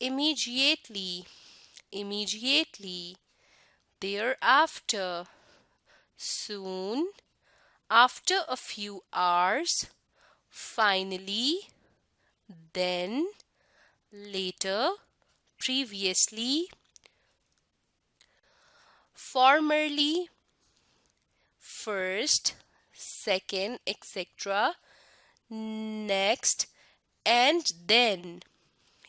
immediately، immediately، thereafter، soon، after a few hours، finally، then، later، previously، formerly، first، second، etc، next، and then۔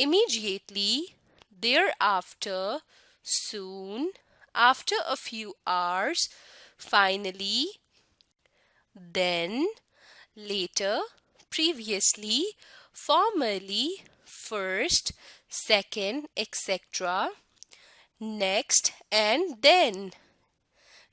immediately، thereafter، soon، after a few hours، finally، then، later، previously، formerly، first، second، etc، next and then۔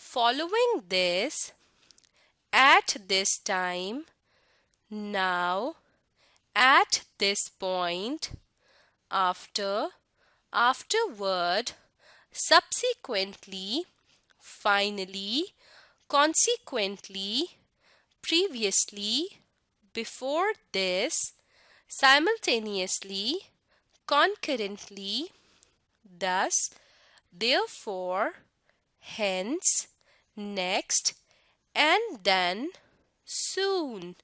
following this, at this time, now, at this point, after, afterward, subsequently, finally, consequently, previously, before this, simultaneously, concurrently, thus, therefore, hence, next, and then, soon.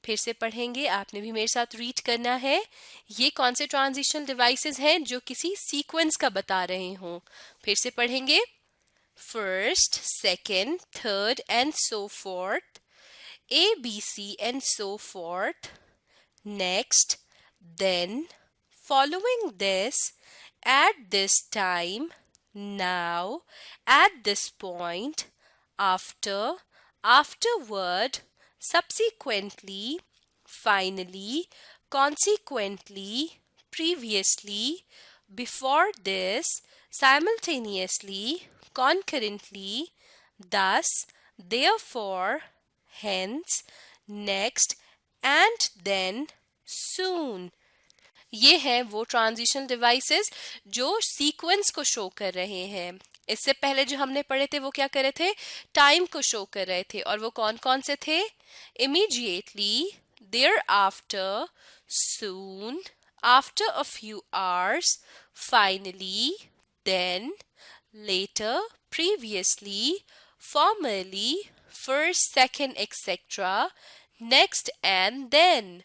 फिर से पढ़ेंगे, आपने भी मेरे साथ read करना है। ये कौन से ट्रांजिशनल डिवाइसेस हैं जो किसी सीक्वेंस का बता रहे हों। फिर से पढ़ेंगे, first, second, third and so fourth, A, B, C and so forth, next, then, following this, at this time, now, at this point, after, afterward, subsequently, finally, consequently, previously, before this, simultaneously, concurrently, thus, therefore, hence, next, and then, soon. ये हैं वो transitional devices जो sequence को show कर रहे हैं। इससे पहले जो हमने पढ़े थे वो क्या कर रहे थे, टाइम को शो कर रहे थे, और वो कौन कौन से थे, immediately, thereafter, soon, after a few hours, finally, then, later, previously, formerly, first, second, etc., next and then.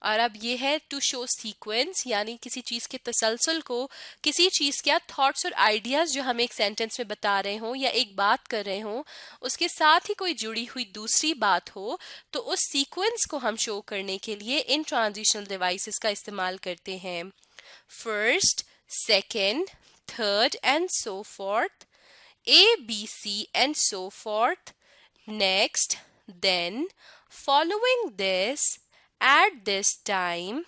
और अब ये है टू शो सीक्वेंस, यानी किसी चीज़ के तसलसल को, किसी चीज़ के थॉट्स और आइडियाज़ जो हम एक सेंटेंस में बता रहे हों या एक बात कर रहे हों, उसके साथ ही कोई जुड़ी हुई दूसरी बात हो, तो उस सीक्वेंस को हम शो करने के लिए इन ट्रांजिशनल डिवाइसेस का इस्तेमाल करते हैं। First, second, third and so forth, A, B, C and so forth, next, then, following this, at this time,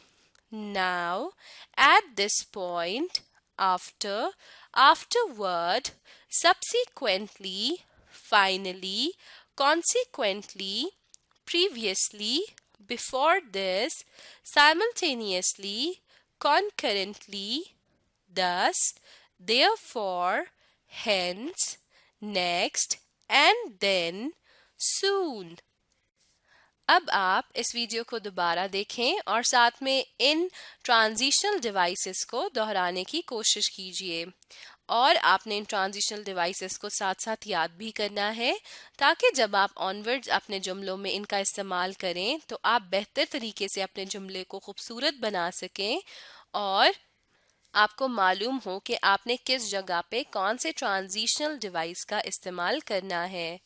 now, at this point, after, afterward, subsequently, finally, consequently, previously, before this, simultaneously, concurrently, thus, therefore, hence, next, and then, soon. अब आप इस video को दोबारा देखें और साथ में इन transitional devices को दोहराने की कोशिश कीजिए, और आपने इन ट्रांजिशनल डिवाइसेस को साथ साथ याद भी करना है, ताकि जब आप ऑनवर्ड्स अपने जुमलों में इनका इस्तेमाल करें तो आप बेहतर तरीके से अपने जुमले को खूबसूरत बना सकें और आपको मालूम हो कि आपने किस जगह पे कौन से ट्रांजिशनल डिवाइस का इस्तेमाल करना है।